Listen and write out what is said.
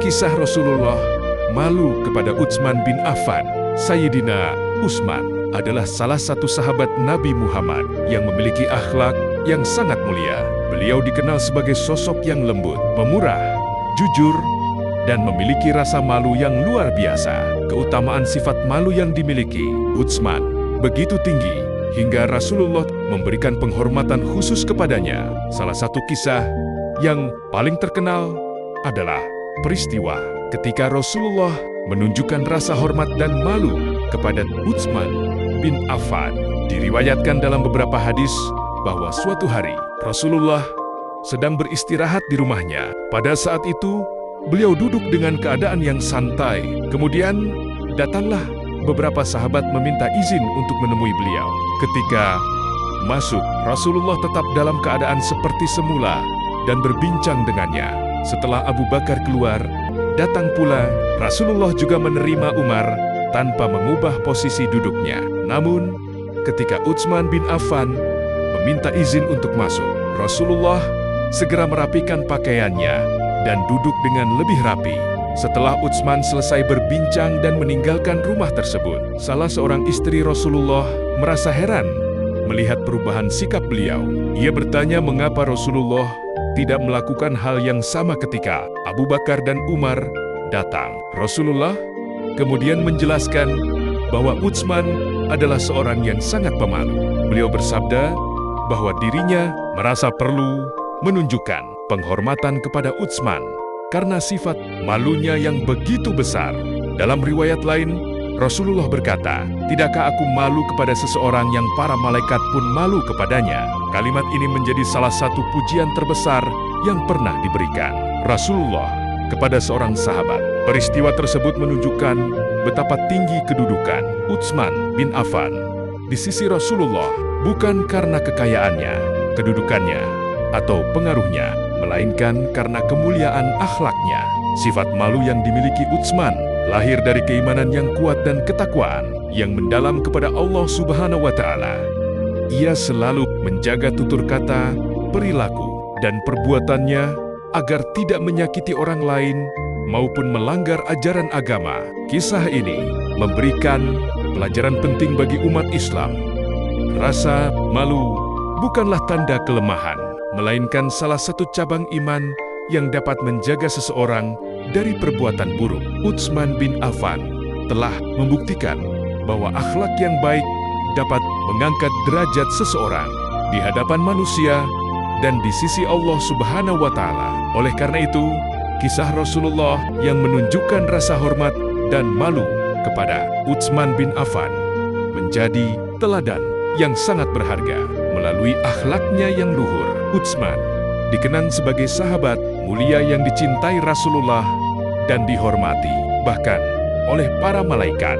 Kisah Rasulullah malu kepada Utsman bin Affan. Sayyidina Utsman adalah salah satu sahabat Nabi Muhammad yang memiliki akhlak yang sangat mulia. Beliau dikenal sebagai sosok yang lembut, pemurah, jujur, dan memiliki rasa malu yang luar biasa. Keutamaan sifat malu yang dimiliki Utsman begitu tinggi hingga Rasulullah memberikan penghormatan khusus kepadanya. Salah satu kisah yang paling terkenal adalah peristiwa ketika Rasulullah menunjukkan rasa hormat dan malu kepada Utsman bin Affan. Diriwayatkan dalam beberapa hadis bahwa suatu hari Rasulullah sedang beristirahat di rumahnya. Pada saat itu, beliau duduk dengan keadaan yang santai. Kemudian datanglah beberapa sahabat meminta izin untuk menemui beliau. Ketika masuk, Rasulullah tetap dalam keadaan seperti semula dan berbincang dengannya. Setelah Abu Bakar keluar, datang pula Rasulullah juga menerima Umar tanpa mengubah posisi duduknya. Namun, ketika Utsman bin Affan meminta izin untuk masuk, Rasulullah segera merapikan pakaiannya dan duduk dengan lebih rapi. Setelah Utsman selesai berbincang dan meninggalkan rumah tersebut, salah seorang istri Rasulullah merasa heran melihat perubahan sikap beliau. Ia bertanya mengapa Rasulullah tidak melakukan hal yang sama ketika Abu Bakar dan Umar datang. Rasulullah kemudian menjelaskan bahwa Utsman adalah seorang yang sangat pemalu. Beliau bersabda bahwa dirinya merasa perlu menunjukkan penghormatan kepada Utsman karena sifat malunya yang begitu besar. Dalam riwayat lain, Rasulullah berkata, "Tidakkah aku malu kepada seseorang yang para malaikat pun malu kepadanya?" Kalimat ini menjadi salah satu pujian terbesar yang pernah diberikan Rasulullah kepada seorang sahabat. Peristiwa tersebut menunjukkan betapa tinggi kedudukan Utsman bin Affan di sisi Rasulullah, bukan karena kekayaannya, kedudukannya, atau pengaruhnya, melainkan karena kemuliaan akhlaknya. Sifat malu yang dimiliki Utsman lahir dari keimanan yang kuat dan ketakwaan yang mendalam kepada Allah Subhanahu wa Ta'ala. Ia selalu menjaga tutur kata, perilaku, dan perbuatannya agar tidak menyakiti orang lain maupun melanggar ajaran agama. Kisah ini memberikan pelajaran penting bagi umat Islam. Rasa malu bukanlah tanda kelemahan, melainkan salah satu cabang iman yang dapat menjaga seseorang dari perbuatan buruk. Utsman bin Affan telah membuktikan bahwa akhlak yang baik dapat mengangkat derajat seseorang di hadapan manusia dan di sisi Allah Subhanahu wa Ta'ala. Oleh karena itu, kisah Rasulullah yang menunjukkan rasa hormat dan malu kepada Utsman bin Affan menjadi teladan yang sangat berharga melalui akhlaknya yang luhur. Utsman dikenang sebagai sahabat mulia yang dicintai Rasulullah dan dihormati bahkan oleh para malaikat.